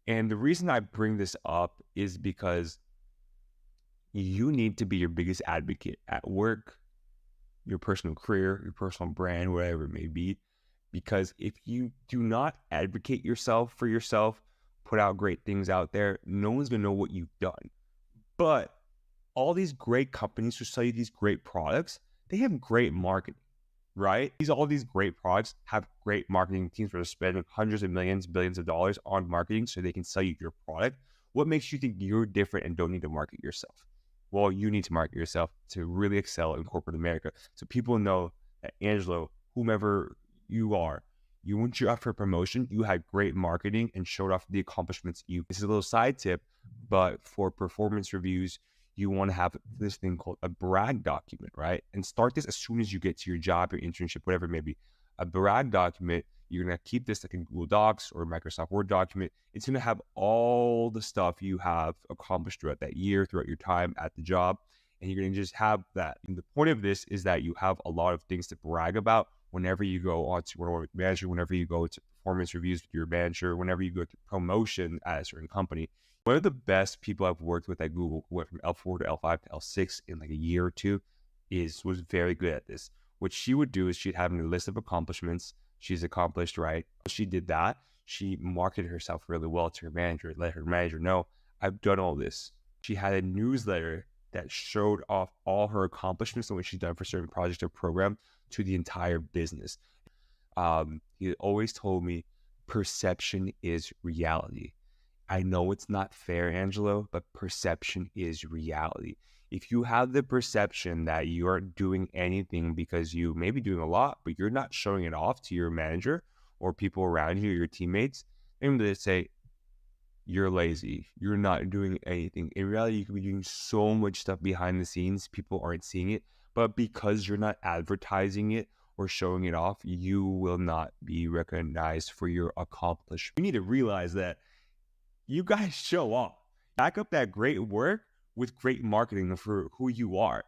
And the reason I bring this up is because you need to be your biggest advocate at work, your personal career, your personal brand, whatever it may be. Because if you do not advocate yourself for yourself, put out great things out there, no one's gonna know what you've done. But all these great companies who sell you these great products, they have great marketing, right? All these great products have great marketing teams that are spending hundreds of millions, billions of dollars on marketing so they can sell you your product. What makes you think you're different and don't need to market yourself? Well, you need to market yourself to really excel in corporate America. So people know that Angelo, whomever you are, you went you out for a promotion, you had great marketing and showed off the accomplishments you. This is a little side tip, but for performance reviews, you want to have this thing called a brag document, right? And start this as soon as you get to your job, your internship, whatever it may be. A brag document, you're going to keep this like in Google Docs or Microsoft Word document. It's going to have all the stuff you have accomplished throughout that year, throughout your time at the job. And you're going to just have that. And the point of this is that you have a lot of things to brag about whenever you go on to one manager, whenever you go to performance reviews with your manager, whenever you go to promotion at a certain company. One of the best people I've worked with at Google, who went from L4 to L5 to L6 in like a year or two, was very good at this. What she would do is she'd have a list of accomplishments she's accomplished, right? She did that. She marketed herself really well to her manager, let her manager know, I've done all this. She had a newsletter that showed off all her accomplishments and what she's done for certain projects or program to the entire business. He always told me perception is reality. I know it's not fair, Angelo, but perception is reality. If you have the perception that you aren't doing anything because you may be doing a lot, but you're not showing it off to your manager or people around you, your teammates, maybe they say, you're lazy, you're not doing anything. In reality, you could be doing so much stuff behind the scenes, people aren't seeing it, but because you're not advertising it or showing it off, you will not be recognized for your accomplishment. You need to realize that you guys show off. Back up that great work with great marketing for who you are.